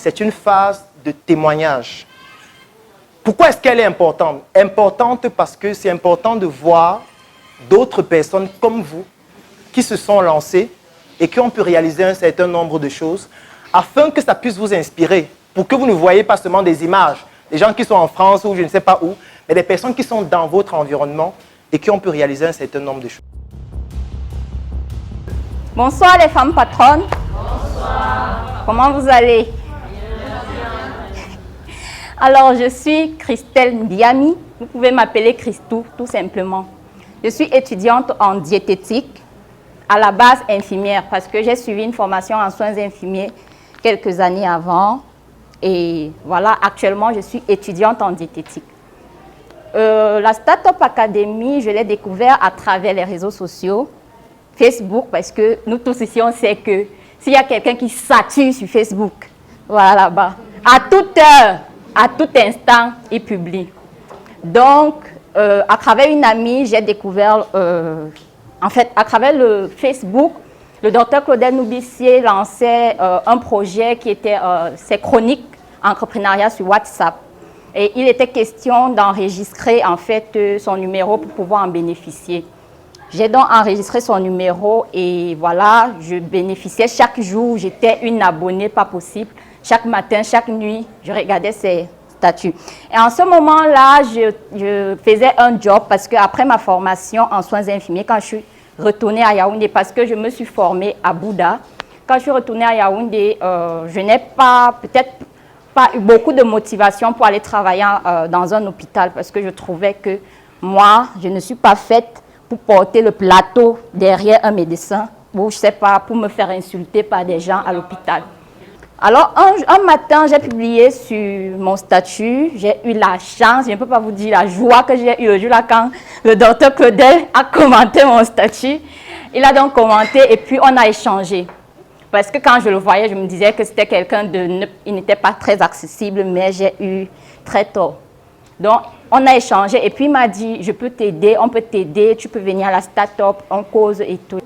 c'est une phase de témoignage. Pourquoi est-ce qu'elle est importante? Importante parce que c'est important de voir d'autres personnes comme vous qui se sont lancées et qui ont pu réaliser un certain nombre de choses afin que ça puisse vous inspirer, pour que vous ne voyez pas seulement des images, des gens qui sont en France ou je ne sais pas où, mais des personnes qui sont dans votre environnement et qui ont pu réaliser un certain nombre de choses. Bonsoir les femmes patronnes. Bonsoir. Comment vous allez? Alors, je suis Christelle Ndiami. Vous pouvez m'appeler Christou, tout simplement. Je suis étudiante en diététique, à la base infirmière, parce que j'ai suivi une formation en soins infirmiers quelques années avant. Et voilà, actuellement, je suis étudiante en diététique. La Startup Academy, je l'ai découvert à travers les réseaux sociaux, Facebook, parce que nous tous ici, on sait que s'il y a quelqu'un qui sature sur Facebook, voilà là-bas, à toute heure, à tout instant, il publie. Donc, à travers une amie, j'ai découvert, en fait, à travers le Facebook, le docteur Claudel Noubissier lançait un projet qui était ses chroniques entrepreneuriat sur WhatsApp. Et il était question d'enregistrer, en fait, son numéro pour pouvoir en bénéficier. J'ai donc enregistré son numéro et voilà, je bénéficiais chaque jour. J'étais une abonnée, pas possible. Chaque matin, chaque nuit, je regardais ses statuts. Et en ce moment-là, je faisais un job parce qu'après ma formation en soins infirmiers, quand je suis retournée à Yaoundé, parce que je me suis formée à Bouddha, quand je suis retournée à Yaoundé, je n'ai peut-être pas eu beaucoup de motivation pour aller travailler dans un hôpital parce que je trouvais que moi, je ne suis pas faite pour porter le plateau derrière un médecin ou, je ne sais pas, pour me faire insulter par des gens à l'hôpital. Alors, un matin, j'ai publié sur mon statut, j'ai eu la chance, je ne peux pas vous dire la joie que j'ai eue le jour-là quand le docteur Claudel a commenté mon statut. Il a donc commenté et puis on a échangé. Parce que quand je le voyais, je me disais que c'était quelqu'un il n'était pas très accessible, mais j'ai eu très tort. Donc, on a échangé et puis il m'a dit, je peux t'aider, on peut t'aider, tu peux venir à la start-up, on cause et tout.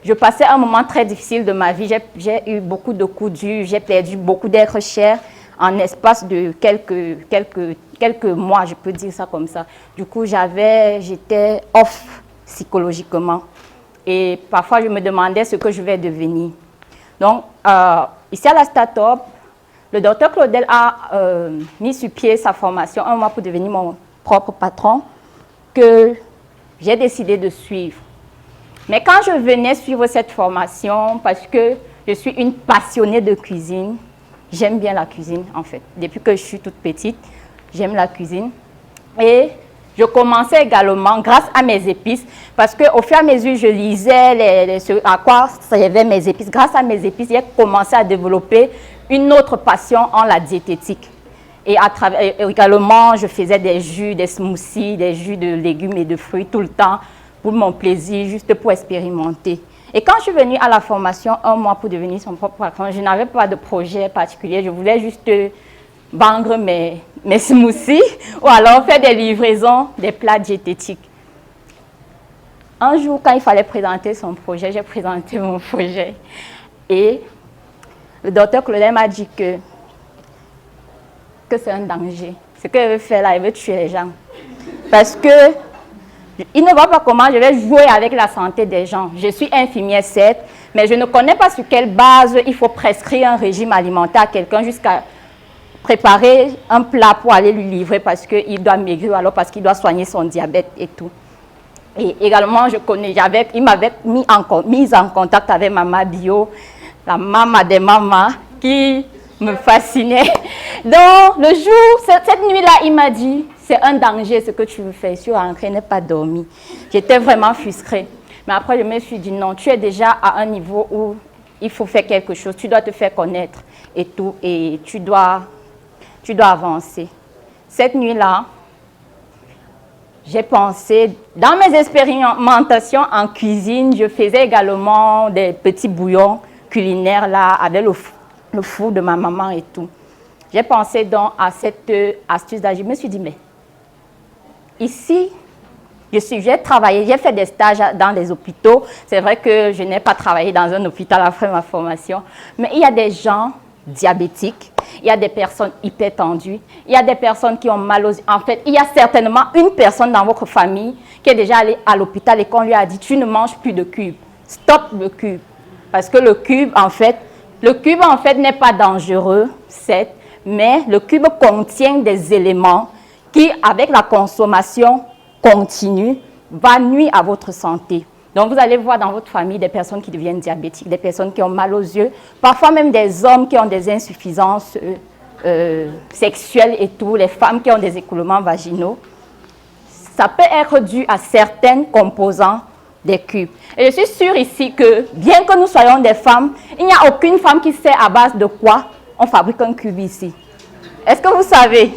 Je passais un moment très difficile de ma vie, j'ai eu beaucoup de coups durs, j'ai perdu beaucoup d'êtres chers en espace de quelques mois, je peux dire ça comme ça. Du coup, j'étais off psychologiquement et parfois je me demandais ce que je vais devenir. Donc, ici à la start-up, le docteur Claudel a mis sur pied sa formation un mois pour devenir mon propre patron que j'ai décidé de suivre. Mais quand je venais suivre cette formation, parce que je suis une passionnée de cuisine, j'aime bien la cuisine en fait. Depuis que je suis toute petite, j'aime la cuisine. Et je commençais également, grâce à mes épices, parce qu'au fur et à mesure je lisais à quoi servaient mes épices. Grâce à mes épices, j'ai commencé à développer une autre passion en la diététique. Et également, je faisais des jus, des smoothies, des jus de légumes et de fruits tout le temps pour mon plaisir, juste pour expérimenter. Et quand je suis venue à la formation, un mois pour devenir son propre patron, je n'avais pas de projet particulier. Je voulais juste vendre mes smoothies ou alors faire des livraisons, des plats diététiques. Un jour, quand il fallait présenter son projet, j'ai présenté mon projet. Et le docteur Claudel m'a dit que c'est un danger. Ce qu'elle veut faire là, elle veut tuer les gens. Parce que il ne voit pas comment je vais jouer avec la santé des gens. Je suis infirmière, certes, mais je ne connais pas sur quelle base il faut prescrire un régime alimentaire à quelqu'un jusqu'à préparer un plat pour aller lui livrer parce qu'il doit maigrir, alors parce qu'il doit soigner son diabète et tout. Et également, il m'avait mis en contact avec Mama Bio, la maman des mamans, qui me fascinait. Donc, le jour, cette nuit-là, il m'a dit, c'est un danger ce que tu veux faire. Je suis rentrée, je n'ai pas dormi. J'étais vraiment frustrée. Mais après, je me suis dit, non, tu es déjà à un niveau où il faut faire quelque chose. Tu dois te faire connaître et tout. Et tu dois avancer. Cette nuit-là, j'ai pensé, dans mes expérimentations en cuisine, je faisais également des petits bouillons culinaires là, avec le four de ma maman et tout. J'ai pensé donc à cette astuce d'agir. Je me suis dit, mais ici, j'ai travaillé, j'ai fait des stages dans des hôpitaux. C'est vrai que je n'ai pas travaillé dans un hôpital après ma formation, mais il y a des gens diabétiques, il y a des personnes hypertendues, il y a des personnes qui ont mal aux... En fait, il y a certainement une personne dans votre famille qui est déjà allée à l'hôpital et qu'on lui a dit « tu ne manges plus de cubes, stop le cube ». Parce que le cube, en fait, n'est pas dangereux, certes, mais le cube contient des éléments qui, avec la consommation continue, va nuire à votre santé. Donc, vous allez voir dans votre famille des personnes qui deviennent diabétiques, des personnes qui ont mal aux yeux, parfois même des hommes qui ont des insuffisances sexuelles et tout, les femmes qui ont des écoulements vaginaux. Ça peut être dû à certains composants des cubes. Et je suis sûre ici que, bien que nous soyons des femmes, il n'y a aucune femme qui sait à base de quoi on fabrique un cube ici. Est-ce que vous savez?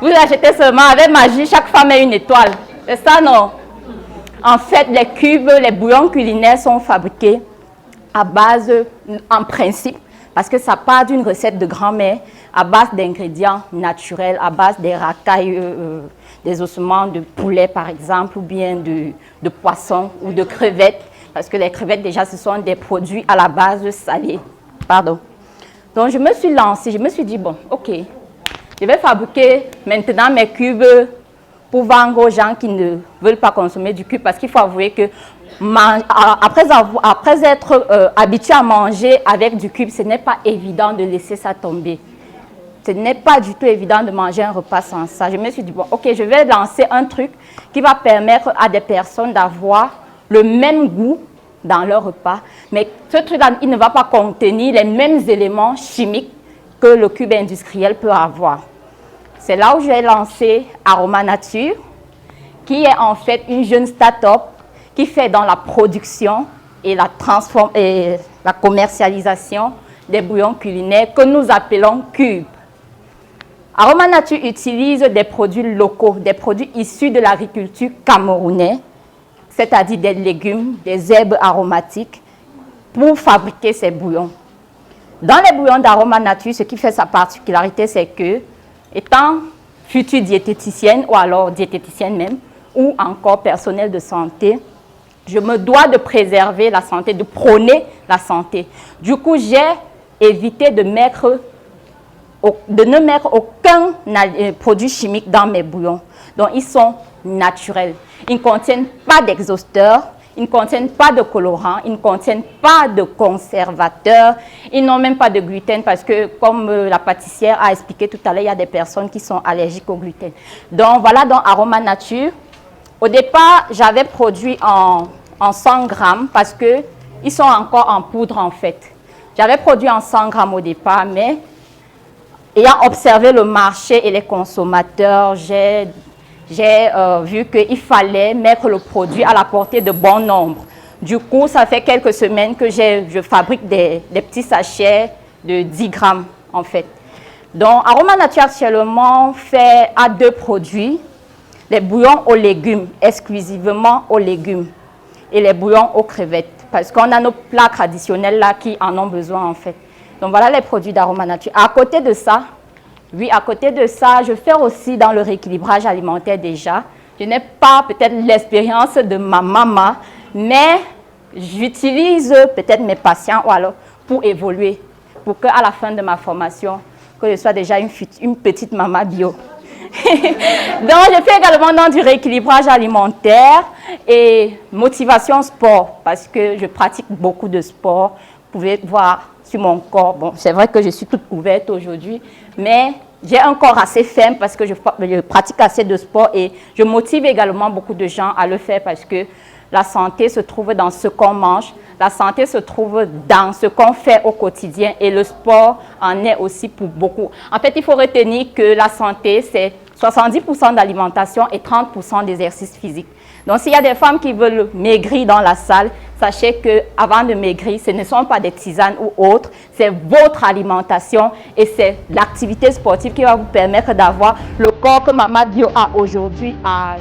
Vous achetez seulement avec magie, chaque femme est une étoile. C'est ça, non? En fait, les cubes, les bouillons culinaires sont fabriqués à base, en principe, parce que ça part d'une recette de grand-mère, à base d'ingrédients naturels, à base des racailles, des ossements de poulet, par exemple, ou bien de poisson ou de crevettes, parce que les crevettes, déjà, ce sont des produits à la base salés. Pardon. Donc, je me suis lancée, je me suis dit, bon, ok, je vais fabriquer maintenant mes cubes pour vendre aux gens qui ne veulent pas consommer du cube, parce qu'il faut avouer que après être habitué à manger avec du cube, ce n'est pas évident de laisser ça tomber. Ce n'est pas du tout évident de manger un repas sans ça. Je me suis dit, bon, ok, je vais lancer un truc qui va permettre à des personnes d'avoir le même goût dans leur repas, mais ce truc-là, il ne va pas contenir les mêmes éléments chimiques que le cube industriel peut avoir. C'est là où j'ai lancé Aroma Nature, qui est en fait une jeune start-up qui fait dans la production et la commercialisation des bouillons culinaires que nous appelons cubes. Aroma Nature utilise des produits locaux, des produits issus de l'agriculture camerounaise, c'est-à-dire des légumes, des herbes aromatiques, pour fabriquer ces bouillons. Dans les bouillons d'Aroma Nature, ce qui fait sa particularité, c'est que, étant future diététicienne, ou alors diététicienne même, ou encore personnel de santé, je me dois de préserver la santé, de prôner la santé. Du coup, j'ai évité de ne mettre aucun produit chimique dans mes bouillons. Donc, ils sont naturels. Ils ne contiennent pas d'exhausteurs, ils ne contiennent pas de colorants, ils ne contiennent pas de conservateurs, ils n'ont même pas de gluten parce que, comme la pâtissière a expliqué tout à l'heure, il y a des personnes qui sont allergiques au gluten. Donc, voilà donc Aroma Nature. Au départ, j'avais produit en 100 grammes parce qu'ils sont encore en poudre en fait. J'avais produit en 100 grammes au départ, mais ayant observé le marché et les consommateurs, j'ai vu qu'il fallait mettre le produit à la portée de bon nombre. Du coup, ça fait quelques semaines que je fabrique des petits sachets de 10 grammes en fait. Donc, Aroma Nature actuellement a 2 produits. Les bouillons aux légumes, exclusivement aux légumes, et les bouillons aux crevettes, parce qu'on a nos plats traditionnels là qui en ont besoin en fait. Donc voilà les produits d'Aroma Nature. À côté de ça, je fais aussi dans le rééquilibrage alimentaire déjà. Je n'ai pas peut-être l'expérience de ma maman, mais j'utilise peut-être mes patients ou alors pour évoluer, pour qu'à la fin de ma formation, que je sois déjà une petite maman bio. Donc, je fais également dans du rééquilibrage alimentaire et motivation sport, parce que je pratique beaucoup de sport. Vous pouvez voir sur mon corps, bon, c'est vrai que je suis toute couverte aujourd'hui, mais j'ai un corps assez ferme parce que je pratique assez de sport et je motive également beaucoup de gens à le faire parce que la santé se trouve dans ce qu'on mange, la santé se trouve dans ce qu'on fait au quotidien et le sport en est aussi pour beaucoup. En fait, il faut retenir que la santé, c'est 70% d'alimentation et 30% d'exercice physique. Donc, s'il y a des femmes qui veulent maigrir dans la salle, sachez qu'avant de maigrir, ce ne sont pas des tisanes ou autres, c'est votre alimentation et c'est l'activité sportive qui va vous permettre d'avoir le corps que Maman Bio a aujourd'hui à